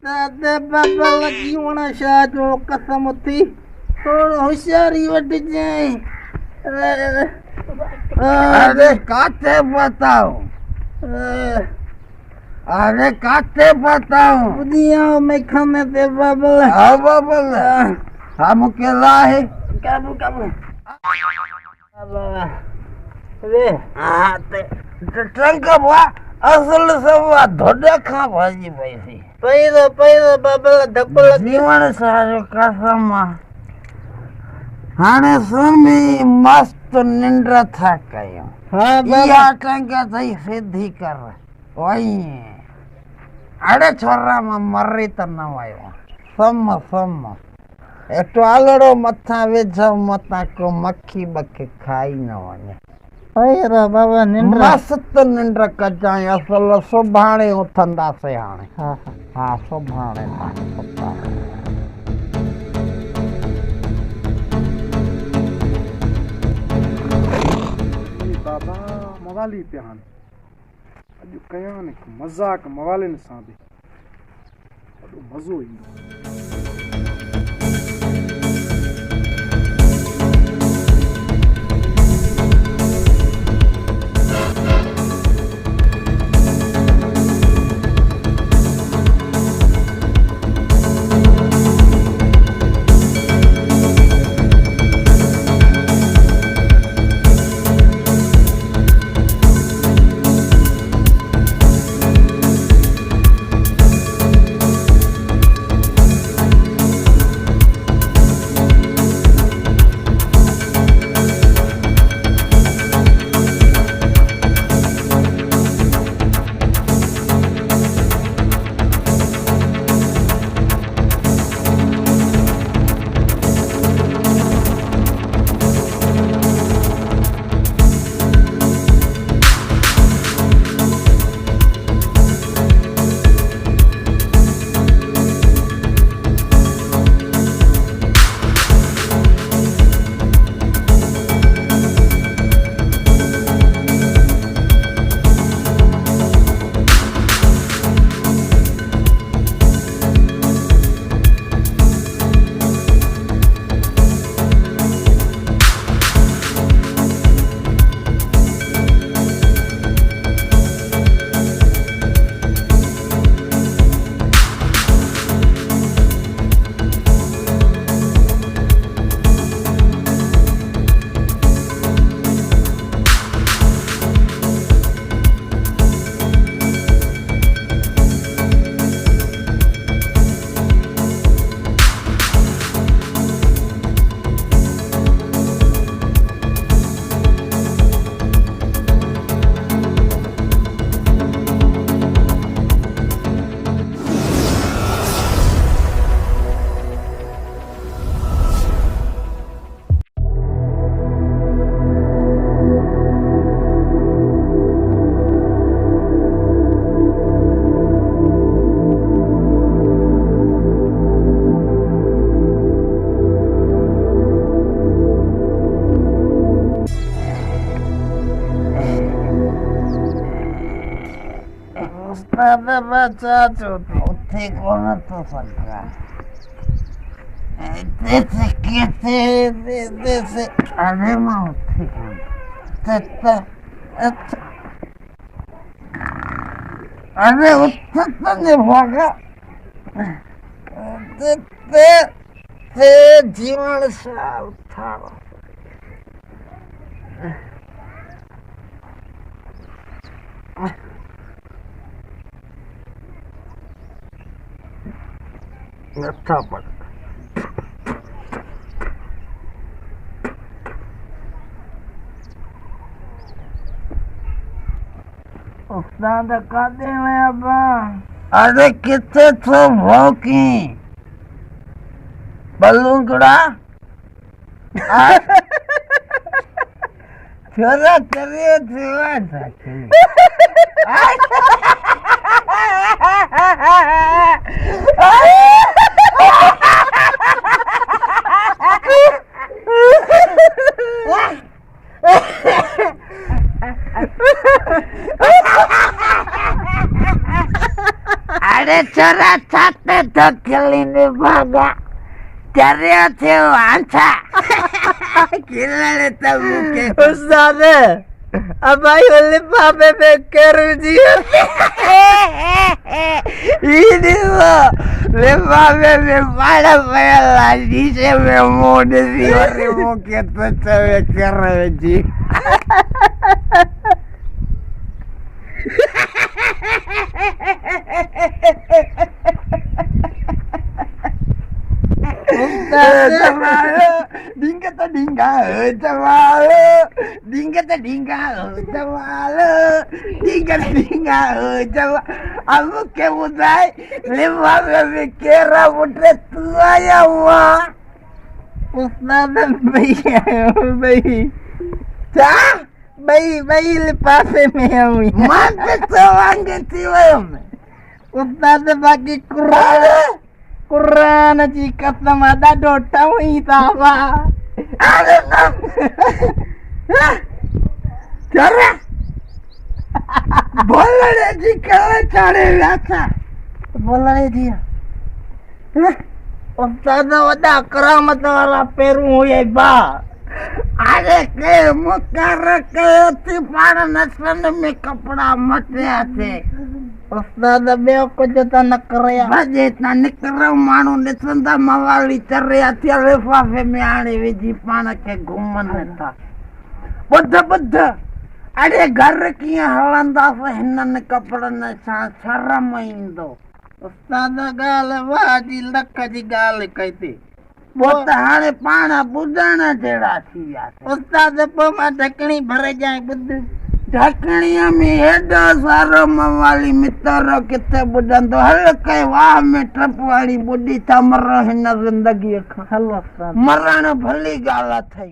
उस्ताद बाबा लगी वणा शाह जो कसम थी थोड़ी होशियारी वट जाए। अरे काते बताओ, अरे काते बताओ बुदिया मैं खाने ते बाबा अब बोले हम केला है काबू काबू बाबा वे ते टंग बुआ असल सब धोडे खा भाजी पैसी पैरो बाबा धक्को लगी जीवन सारो कसम हाणे सुमी मस्त निंद्र था कयो। हाँ या बाबा टंग थई सीधी कर वही अरे छोरा में मरी त न वयो सम एटो आलड़ो मथा वेझ मता को मक्खी बखे खाई न वने पैरो बाबा निंद्रा मस्त निंद्र कजाई असल सुभाणे उथंदासे हाणे। हाँ हाँ सुभाणे बाबा मवाली पिया हाणे अॼु कयां न मज़ाक मवालिन सां बि ॾाढो मज़ो ईंदो। उस्ताद बचा चोटी उठे कौन तो सका जैसे अरे माँ उठे अरे उठे तो नहीं भागा ते जीवन सा उठा अच्छा पड़ उस्ताद कादे में अब्बा अरे किथे थो भौकी बलूंगड़ा छोरा करे थवा साथी अरे छोरा छाते धकेलीने भागा चर्यो थियो हांछा खिलाड़े त मुके उस्ताद अब भाई लिफाफे में करूं जी Ini lifafe में बड़ा पहला शीशे में मुंह दी और मुंह के तो चवे कर रहे जी Dingga ta dingga jawalo dingga ta dingga jawalo dingga dingga jawa aku ke budai lima kira putre tua ya wa उस्ताद भाई ta भाई लिफाफे में हुई mante sawange tiwam उस्ताद बाकी कुरान जी कसम ada डोटा हुई तावा ada nam cara boleh jika cari rasa बोला है जी उस्ताद वदा करामत वाला पेरू हुई बा अरे के मुकर के तिपाड़ नसन में कपड़ा मटे थे उस्ताद बे को जता न करया बजे इतना निकरो मानो निसंदा मवाली चरे थी लिफाफे में आने विजी पान के घुमन था बुद्ध अरे घर की हलंदा से हिनन कपड़न सा शर्म ईंदो उस्ताद गाल वाजी लख जी गाल कहते वो त हाणे पाण बुधण जहिड़ा थी विया उस्ताद पो मां ढकणी भरे जाए बुध ढकणीअ में हेॾो सारो मवाली मित्र किथे ॿुधंदो हल कई वाह में टप वारी ॿुधी था मर हिन ज़िंदगीअ खां हलो उस्ताद मरण भली ॻाल्हि अथई